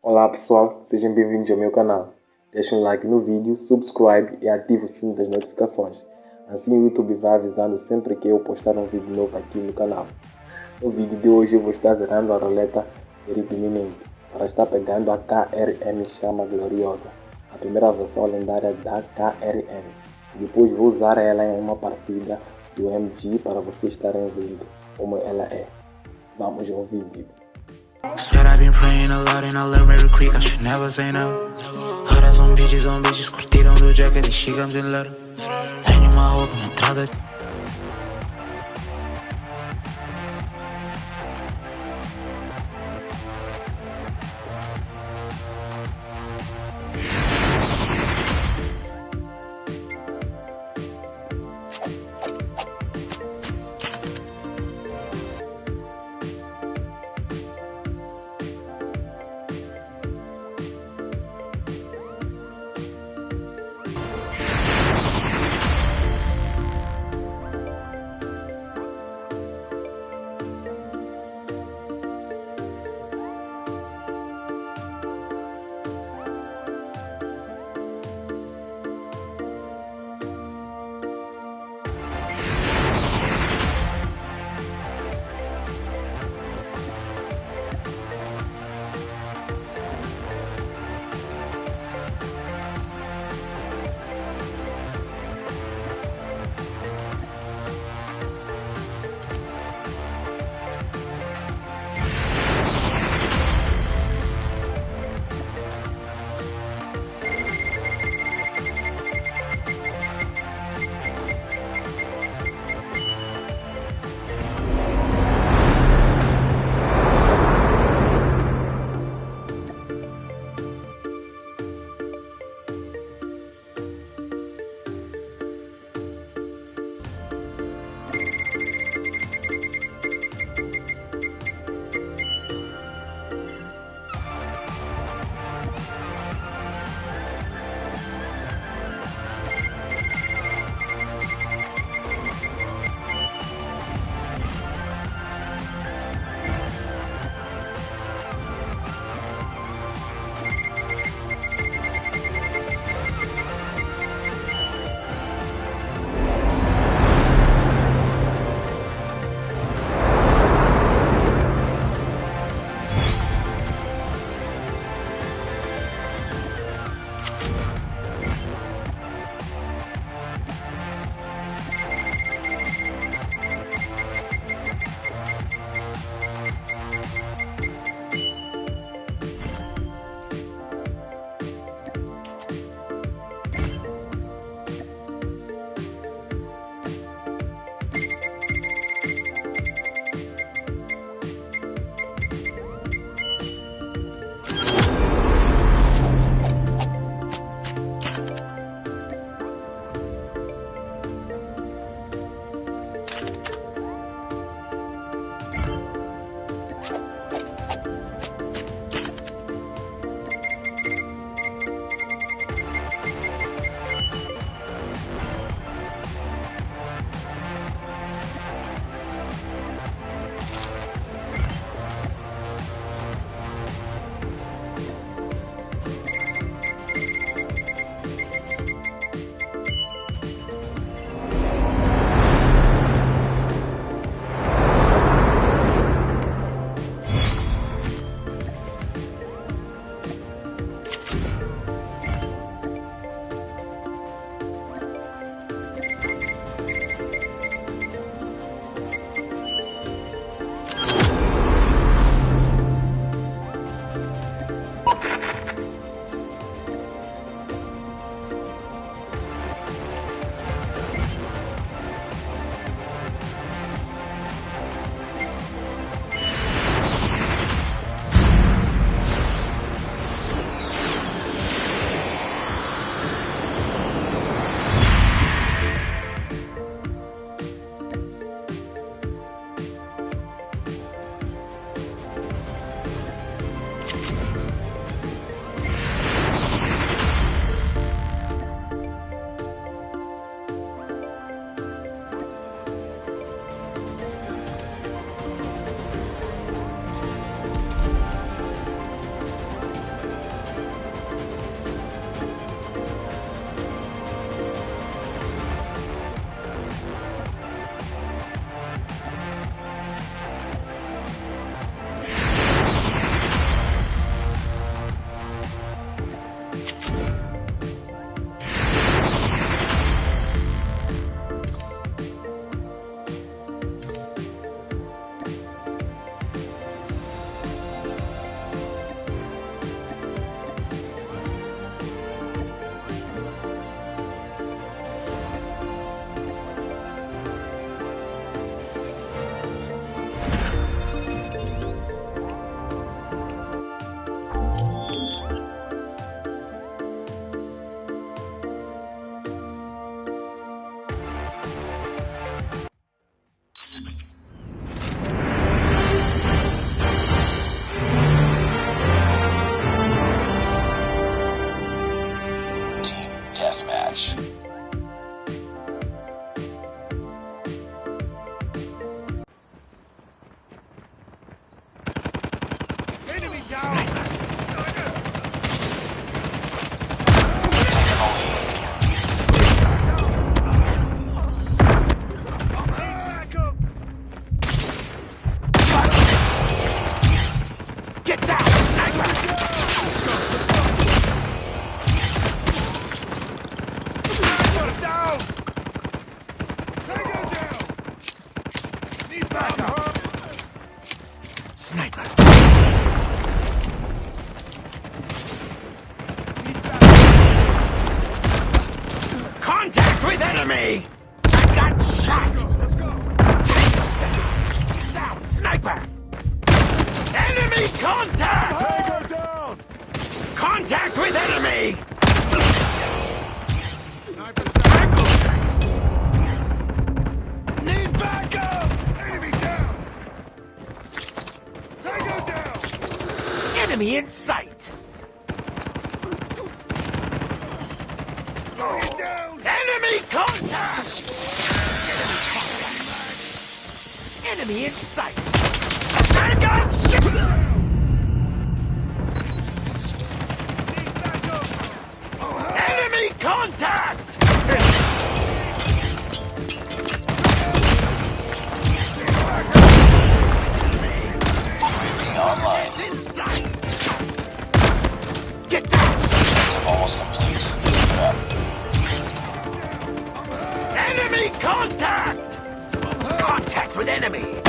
Olá pessoal, sejam bem-vindos ao meu canal. Deixe um like no vídeo, subscribe e ative o sino das notificações. Assim o YouTube vai avisando sempre que eu postar um vídeo novo aqui no canal. No vídeo de hoje eu vou estar zerando a roleta perigo eminente para estar pegando a KRM Chama gloriosa, a primeira versão lendária da KRM. Depois vou usar ela em uma partida do MG para vocês estarem vendo como ela é. Vamos ao vídeo. Said I've been praying a lot and I learned very quick, I should never say no. Horas on bitches, curtiram do jacket e chegamos em leiro. Tenho uma roupa na entrada. enemy! I got shot! Let's go! Down, sniper! Enemy contact! Tango down! Contact with enemy! Need backup! Enemy down! Tango down! Enemy in sight! Down. Enemy contact! Enemy in sight! I got shit! Enemy contact! Online. It's in sight! Get down! Objective almost complete. Keep it up. Enemy contact! Contact with enemy!